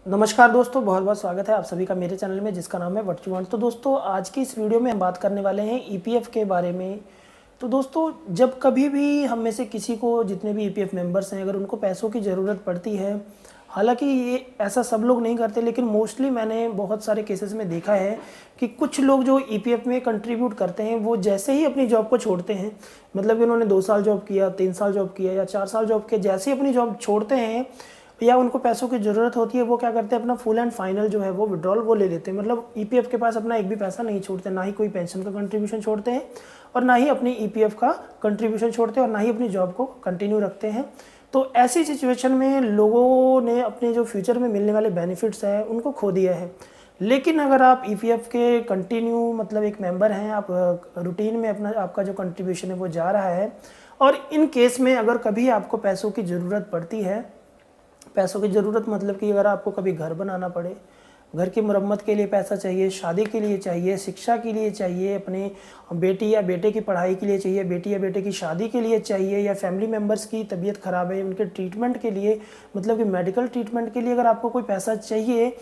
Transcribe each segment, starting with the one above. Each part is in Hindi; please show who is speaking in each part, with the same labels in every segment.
Speaker 1: नमस्कार दोस्तों, बहुत बहुत स्वागत है आप सभी का मेरे चैनल में जिसका नाम है व्हाट यू वांट। तो दोस्तों आज की इस वीडियो में हम बात करने वाले हैं ईपीएफ के बारे में। तो दोस्तों जब कभी भी हम में से किसी को, जितने भी ईपीएफ मेंबर्स हैं, अगर उनको पैसों की ज़रूरत पड़ती है, हालांकि ये ऐसा सब लोग नहीं करते, लेकिन मोस्टली मैंने बहुत सारे केसेस में देखा है कि कुछ लोग जो ईपीएफ में कंट्रीब्यूट करते हैं वो जैसे ही अपनी जॉब को छोड़ते हैं, मतलब कि उन्होंने 2 साल जॉब किया, 3 साल जॉब किया या 4 साल जॉब किया, जैसे ही अपनी जॉब छोड़ते हैं या उनको पैसों की ज़रूरत होती है, वो क्या करते हैं, अपना फुल एंड फाइनल जो है वो विड्रॉल वो ले लेते हैं। मतलब ईपीएफ के पास अपना एक भी पैसा नहीं छोड़ते, ना ही कोई पेंशन का कंट्रीब्यूशन छोड़ते हैं और ना ही अपनी ईपीएफ का कंट्रीब्यूशन छोड़ते हैं और ना ही अपनी जॉब को कंटिन्यू रखते हैं। तो ऐसी सिचुएशन में लोगों ने अपने जो फ्यूचर में मिलने वाले बेनिफिट्स हैं उनको खो दिया है। लेकिन अगर आप ईपीएफ के कंटिन्यू मतलब एक मेंबर हैं, आप रूटीन में अपना आपका जो कंट्रीब्यूशन है वो जा रहा है, और इन केस में अगर कभी आपको पैसों की ज़रूरत पड़ती है, पैसों की ज़रूरत मतलब कि अगर आपको कभी घर बनाना पड़े, घर की मरम्मत के लिए पैसा चाहिए, शादी के लिए चाहिए, शिक्षा के लिए चाहिए, अपने बेटी या बेटे की पढ़ाई के लिए चाहिए, बेटी या बेटे की शादी के लिए चाहिए, या फैमिली मेम्बर्स की तबीयत ख़राब है उनके ट्रीटमेंट के लिए, मतलब कि मेडिकल ट्रीटमेंट के लिए अगर आपको कोई पैसा चाहिए,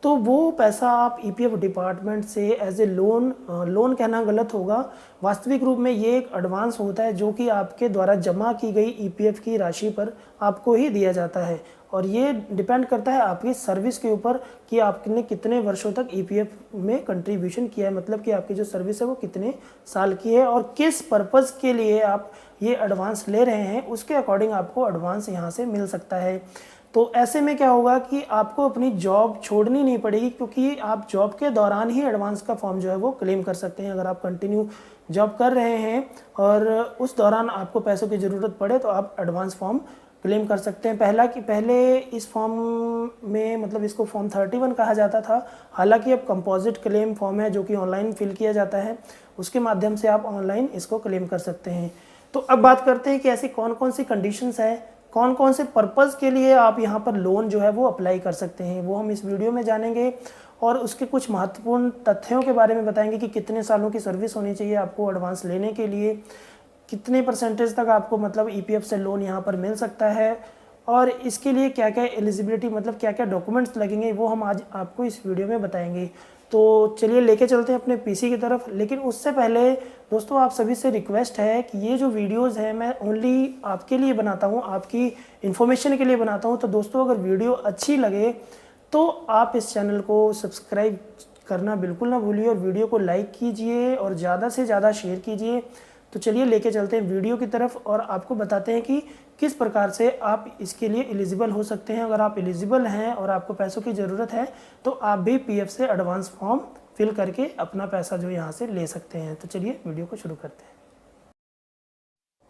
Speaker 1: तो वो पैसा आप ईपीएफ डिपार्टमेंट से एज ए लोन कहना गलत होगा, वास्तविक रूप में ये एक एडवांस होता है जो कि आपके द्वारा जमा की गई ईपीएफ की राशि पर आपको ही दिया जाता है। और ये डिपेंड करता है आपकी सर्विस के ऊपर कि आपने कितने वर्षों तक ईपीएफ में कंट्रीब्यूशन किया है, मतलब कि आपकी जो सर्विस है वो कितने साल की है और किस पर्पज़ के लिए आप ये एडवांस ले रहे हैं, उसके अकॉर्डिंग आपको एडवांस यहाँ से मिल सकता है। तो ऐसे में क्या होगा कि आपको अपनी जॉब छोड़नी नहीं पड़ेगी, क्योंकि आप जॉब के दौरान ही एडवांस का फॉर्म जो है वो क्लेम कर सकते हैं। अगर आप कंटिन्यू जॉब कर रहे हैं और उस दौरान आपको पैसों की ज़रूरत पड़े तो आप एडवांस फॉर्म क्लेम कर सकते हैं। पहले इस फॉर्म में, मतलब इसको फॉर्म 31 कहा जाता था, हालांकि अब कंपोजिट क्लेम फॉर्म है जो कि ऑनलाइन फिल किया जाता है, उसके माध्यम से आप ऑनलाइन इसको क्लेम कर सकते हैं। तो अब बात करते हैं कि ऐसी कौन कौन सी कंडीशंस है, कौन कौन से पर्पज़ के लिए आप यहाँ पर लोन जो है वो अप्लाई कर सकते हैं, वो हम इस वीडियो में जानेंगे। और उसके कुछ महत्वपूर्ण तथ्यों के बारे में बताएंगे कि कितने सालों की सर्विस होनी चाहिए आपको एडवांस लेने के लिए, कितने परसेंटेज तक आपको मतलब ईपीएफ से लोन यहाँ पर मिल सकता है, और इसके लिए क्या क्या एलिजिबिलिटी, मतलब क्या क्या डॉक्यूमेंट्स लगेंगे, वो हम आज आपको इस वीडियो में बताएंगे। तो चलिए लेके चलते हैं अपने पीसी की तरफ। लेकिन उससे पहले दोस्तों आप सभी से रिक्वेस्ट है कि ये जो वीडियोस हैं मैं ओनली आपके लिए बनाता हूँ, आपकी इन्फॉर्मेशन के लिए बनाता हूँ। तो दोस्तों अगर वीडियो अच्छी लगे तो आप इस चैनल को सब्सक्राइब करना बिल्कुल ना भूलिए और वीडियो को लाइक कीजिए और ज़्यादा से ज़्यादा शेयर कीजिए। तो चलिए लेके चलते हैं वीडियो की तरफ और आपको बताते हैं कि किस प्रकार से आप इसके लिए एलिजिबल हो सकते हैं। अगर आप एलिजिबल हैं और आपको पैसों की ज़रूरत है तो आप भी पीएफ से एडवांस फॉर्म फिल करके अपना पैसा जो यहाँ से ले सकते हैं। तो चलिए वीडियो को शुरू करते हैं।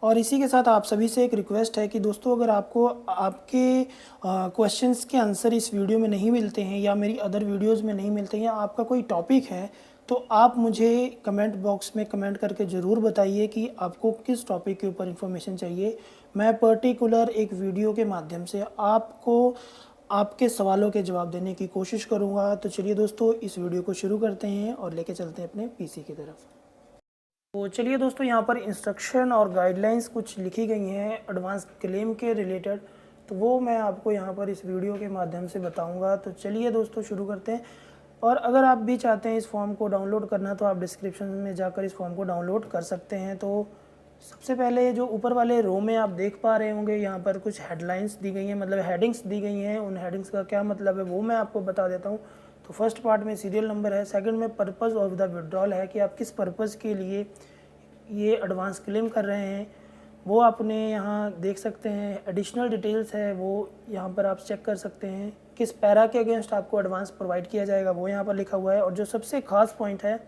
Speaker 1: और इसी के साथ आप सभी से एक रिक्वेस्ट है कि दोस्तों अगर आपको आपके क्वेश्चंस के आंसर इस वीडियो में नहीं मिलते हैं या मेरी अदर वीडियोस में नहीं मिलते हैं, या आपका कोई टॉपिक है, तो आप मुझे कमेंट बॉक्स में कमेंट करके ज़रूर बताइए कि आपको किस टॉपिक के ऊपर इन्फॉर्मेशन चाहिए। मैं पर्टिकुलर एक वीडियो के माध्यम से आपको आपके सवालों के जवाब देने की कोशिश करूँगा। तो चलिए दोस्तों इस वीडियो को शुरू करते हैं और लेके चलते हैं अपने पीसी की तरफ। तो चलिए दोस्तों यहाँ पर इंस्ट्रक्शन और गाइडलाइंस कुछ लिखी गई हैं एडवांस क्लेम के रिलेटेड, तो वो मैं आपको यहाँ पर इस वीडियो के माध्यम से बताऊँगा। तो चलिए दोस्तों शुरू करते हैं। और अगर आप भी चाहते हैं इस फॉर्म को डाउनलोड करना तो आप डिस्क्रिप्शन में जाकर इस फॉर्म को डाउनलोड कर सकते हैं। तो सबसे पहले जो ऊपर वाले रो में आप देख पा रहे होंगे, यहाँ पर कुछ हेडलाइंस दी गई हैं, मतलब हेडिंग्स दी गई हैं। उन हेडिंग्स का क्या मतलब है वो मैं आपको बता देता हूँ। तो फर्स्ट पार्ट में सीरियल नंबर है, सेकंड में पर्पज़ ऑफ द विड्रॉल है कि आप किस पर्पज़ के लिए ये एडवांस क्लेम कर रहे हैं, वो आपने यहाँ देख सकते हैं। एडिशनल डिटेल्स है वो यहाँ पर आप चेक कर सकते हैं। किस पैरा के अगेंस्ट आपको एडवांस प्रोवाइड किया जाएगा वो यहाँ पर लिखा हुआ है। और जो सबसे खास पॉइंट है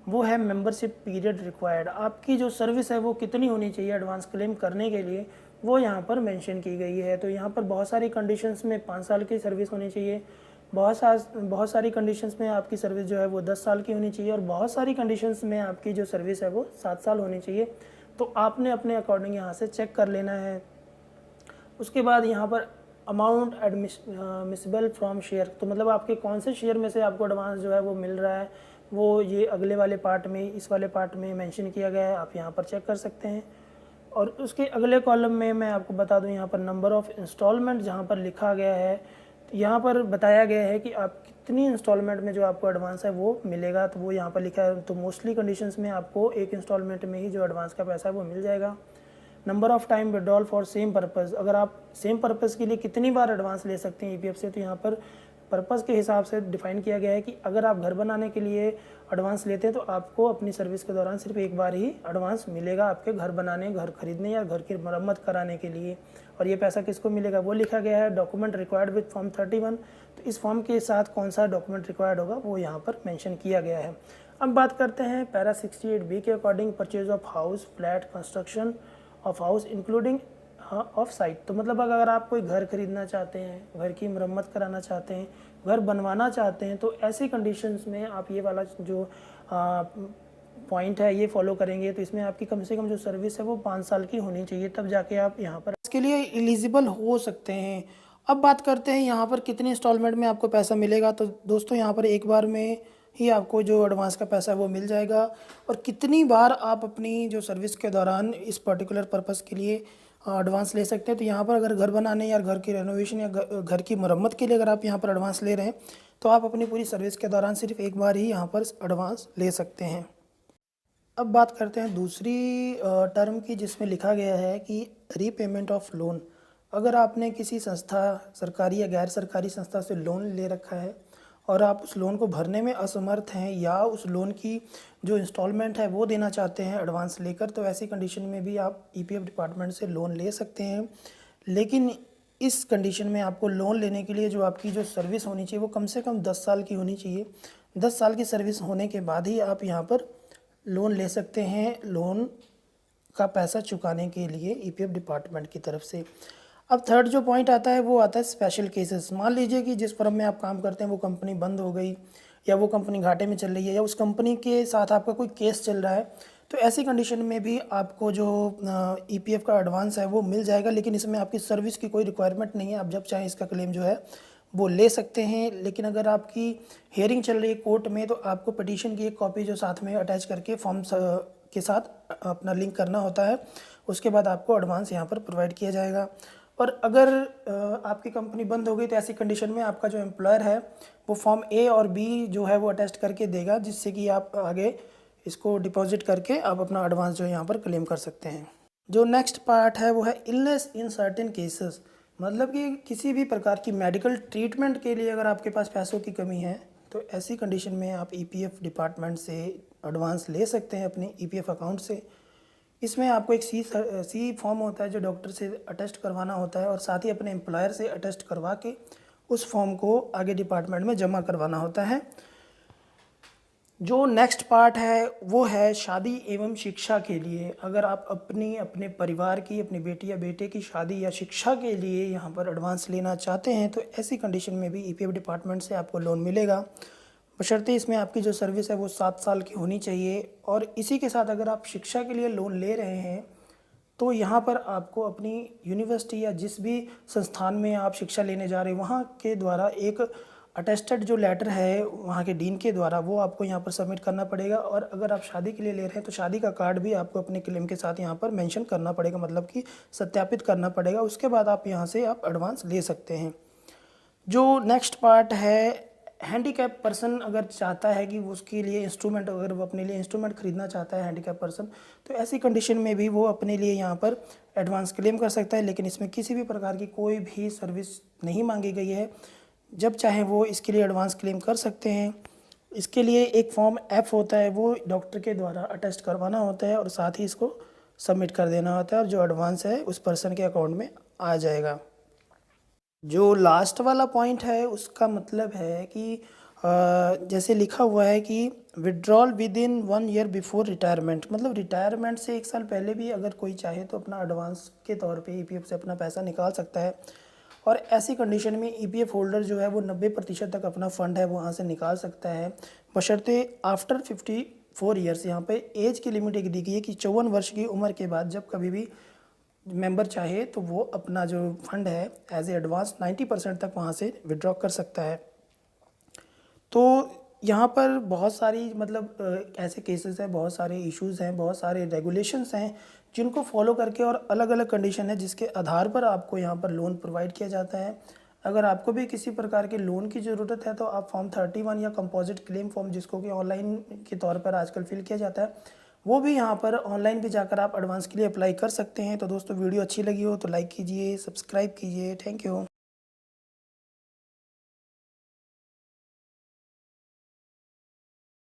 Speaker 1: वो है मेंबरशिप पीरियड रिक्वायर्ड, आपकी जो सर्विस है वो कितनी होनी चाहिए एडवांस क्लेम करने के लिए, वो यहाँ पर मेंशन की गई है। तो यहाँ पर बहुत सारी कंडीशंस में 5 साल की सर्विस होनी चाहिए, बहुत सारी कंडीशंस में आपकी सर्विस जो है वो 10 साल की होनी चाहिए, और बहुत सारी कंडीशंस में आपकी जो सर्विस है वो 7 साल होनी चाहिए। तो आपने अपने अकॉर्डिंग यहाँ से चेक कर लेना है। उसके बाद यहाँ पर अमाउंट एडमिसिबल फ्रॉम शेयर, तो मतलब आपके कौन से शेयर में से आपको एडवांस जो है वो मिल रहा है, वो ये अगले वाले पार्ट में, इस वाले पार्ट में मेंशन किया गया है, आप यहाँ पर चेक कर सकते हैं। और उसके अगले कॉलम में मैं आपको बता दूं, यहाँ पर नंबर ऑफ़ इंस्टॉलमेंट जहाँ पर लिखा गया है तो यहाँ पर बताया गया है कि आप कितनी इंस्टॉलमेंट में जो आपको एडवांस है वो मिलेगा, तो वो यहाँ पर लिखा है। तो मोस्टली कंडीशंस में आपको एक इंस्टॉलमेंट में ही जो एडवांस का पैसा है वो मिल जाएगा। Number of time withdrawal for same purpose, अगर आप सेम पर्पज़ के लिए कितनी बार एडवांस ले सकते हैं ईपीएफ से, तो यहाँ पर पर्पज़ के हिसाब से डिफाइन किया गया है कि अगर आप घर बनाने के लिए एडवांस लेते हैं तो आपको अपनी सर्विस के दौरान सिर्फ एक बार ही एडवांस मिलेगा आपके घर बनाने, घर खरीदने या घर की मरम्मत कराने के लिए। और ये पैसा किसको मिलेगा वो लिखा गया है, डॉक्यूमेंट रिक्वायर्ड विद फॉर्म 31। तो इस फॉर्म के साथ कौन सा डॉक्यूमेंट रिक्वायर्ड होगा वो यहाँ पर मेंशन किया गया है। अब बात करते हैं पैरा 68B के according, purchase of house, flat, construction of house including of site. तो मतलब अगर आप कोई घर खरीदना चाहते हैं, घर की मरम्मत कराना चाहते हैं, घर बनवाना चाहते हैं, तो ऐसी कंडीशंस में आप ये वाला जो पॉइंट है ये फॉलो करेंगे, तो इसमें आपकी कम से कम जो सर्विस है वो 5 साल की होनी चाहिए, तब जाके आप यहाँ पर इसके लिए एलिजिबल हो सकते हैं। अब बात करते हैं यहाँ पर कितनी इंस्टॉलमेंट में आपको पैसा मिलेगा। तो दोस्तों यहाँ पर एक बार में ही आपको जो एडवांस का पैसा है वो मिल जाएगा। और कितनी बार आप अपनी जो सर्विस के दौरान इस पर्टिकुलर पर्पज़ के लिए एडवांस ले सकते हैं, तो यहाँ पर अगर घर बनाने या घर की रेनोवेशन या घर की मरम्मत के लिए अगर आप यहाँ पर एडवांस ले रहे हैं, तो आप अपनी पूरी सर्विस के दौरान सिर्फ एक बार ही यहाँ पर एडवांस ले सकते हैं। अब बात करते हैं दूसरी टर्म की, जिसमें लिखा गया है कि रीपेमेंट ऑफ लोन। अगर आपने किसी संस्था, सरकारी या गैर सरकारी संस्था से लोन ले रखा है और आप उस लोन को भरने में असमर्थ हैं या उस लोन की जो इंस्टॉलमेंट है वो देना चाहते हैं एडवांस लेकर, तो ऐसी कंडीशन में भी आप ईपीएफ डिपार्टमेंट से लोन ले सकते हैं। लेकिन इस कंडीशन में आपको लोन लेने के लिए जो आपकी जो सर्विस होनी चाहिए वो कम से कम 10 साल की होनी चाहिए। 10 साल की सर्विस होने के बाद ही आप यहाँ पर लोन ले सकते हैं, लोन का पैसा चुकाने के लिए ईपीएफ डिपार्टमेंट की तरफ से। अब थर्ड जो पॉइंट आता है वो आता है स्पेशल केसेस। मान लीजिए कि जिस फर्म में आप काम करते हैं वो कंपनी बंद हो गई, या वो कंपनी घाटे में चल रही है, या उस कंपनी के साथ आपका कोई केस चल रहा है, तो ऐसी कंडीशन में भी आपको जो ईपीएफ का एडवांस है वो मिल जाएगा। लेकिन इसमें आपकी सर्विस की कोई रिक्वायरमेंट नहीं है, आप जब चाहें इसका क्लेम जो है वो ले सकते हैं। लेकिन अगर आपकी हियरिंग चल रही है कोर्ट में, तो आपको पिटीशन की एक कॉपी जो साथ में अटैच करके फॉर्म के साथ अपना लिंक करना होता है, उसके बाद आपको एडवांस यहाँ पर प्रोवाइड किया जाएगा। और अगर आपकी कंपनी बंद हो गई, तो ऐसी कंडीशन में आपका जो एम्प्लॉयर है वो फॉर्म ए और बी जो है वो अटेस्ट करके देगा, जिससे कि आप आगे इसको डिपॉजिट करके आप अपना एडवांस जो है यहाँ पर क्लेम कर सकते हैं। जो नेक्स्ट पार्ट है वो है इलनेस इन सर्टेन केसेस। मतलब कि किसी भी प्रकार की मेडिकल ट्रीटमेंट के लिए अगर आपके पास पैसों की कमी है, तो ऐसी कंडीशन में आप ईपीएफ डिपार्टमेंट से एडवांस ले सकते हैं अपने ईपीएफ अकाउंट से। इसमें आपको एक सी फॉर्म होता है जो डॉक्टर से अटेस्ट करवाना होता है, और साथ ही अपने एम्प्लॉयर से अटेस्ट करवा के उस फॉर्म को आगे डिपार्टमेंट में जमा करवाना होता है। जो नेक्स्ट पार्ट है वो है शादी एवं शिक्षा के लिए। अगर आप अपने परिवार की, अपनी बेटी या बेटे की शादी या शिक्षा के लिए यहाँ पर एडवांस लेना चाहते हैं, तो ऐसी कंडीशन में भी ईपीएफ डिपार्टमेंट से आपको लोन मिलेगा, बशर्ते इसमें आपकी जो सर्विस है वो 7 साल की होनी चाहिए। और इसी के साथ अगर आप शिक्षा के लिए लोन ले रहे हैं, तो यहाँ पर आपको अपनी यूनिवर्सिटी या जिस भी संस्थान में आप शिक्षा लेने जा रहे हैं वहाँ के द्वारा एक अटेस्टेड जो लेटर है वहाँ के डीन के द्वारा वो आपको यहाँ पर सबमिट करना पड़ेगा। और अगर आप शादी के लिए ले रहे हैं तो शादी का कार्ड भी आपको अपने क्लेम के साथ यहाँ पर मेंशन करना पड़ेगा, मतलब कि सत्यापित करना पड़ेगा। उसके बाद आप यहाँ से आप एडवांस ले सकते हैं। जो नेक्स्ट पार्ट है, हैंडीकैप पर्सन अगर चाहता है कि उसके लिए इंस्ट्रूमेंट, अगर वो अपने लिए इंस्ट्रूमेंट खरीदना चाहता है हैंडीकैप पर्सन, तो ऐसी कंडीशन में भी वो अपने लिए यहाँ पर एडवांस क्लेम कर सकता है। लेकिन इसमें किसी भी प्रकार की कोई भी सर्विस नहीं मांगी गई है, जब चाहे वो इसके लिए एडवांस क्लेम कर सकते हैं। इसके लिए एक फॉर्म एफ होता है, वो डॉक्टर के द्वारा अटेस्ट करवाना होता है और साथ ही इसको सबमिट कर देना होता है, और जो एडवांस है उस पर्सन के अकाउंट में आ जाएगा। जो लास्ट वाला पॉइंट है उसका मतलब है कि जैसे लिखा हुआ है कि withdrawal with in 1 year before retirement, मतलब रिटायरमेंट से 1 साल पहले भी अगर कोई चाहे तो अपना एडवांस के तौर पे ईपीएफ से अपना पैसा निकाल सकता है। और ऐसी कंडीशन में ईपीएफ होल्डर जो है वो 90% तक अपना फ़ंड है वो वहाँ से निकाल सकता है, बशर्ते आफ्टर 54 ईयर्स। यहाँ पे एज की लिमिट एक दी गई है कि 54 वर्ष की उम्र के बाद जब कभी भी मेंबर चाहे तो वो अपना जो फंड है एज ए एडवांस 90% तक वहाँ से विड्रॉ कर सकता है। तो यहाँ पर बहुत सारी मतलब ऐसे केसेस हैं, बहुत सारे इश्यूज़ हैं, बहुत सारे रेगुलेशंस हैं जिनको फॉलो करके और अलग अलग कंडीशन है जिसके आधार पर आपको यहाँ पर लोन प्रोवाइड किया जाता है। अगर आपको भी किसी प्रकार के लोन की ज़रूरत है तो आप फॉर्म 31 या कंपोजिट क्लेम फॉर्म, जिसको कि ऑनलाइन के तौर पर आजकल फिल किया जाता है, वो भी यहाँ पर ऑनलाइन भी जाकर आप एडवांस के लिए अप्लाई कर सकते हैं। तो दोस्तों वीडियो अच्छी लगी हो तो लाइक कीजिए, सब्सक्राइब कीजिए। Thank you.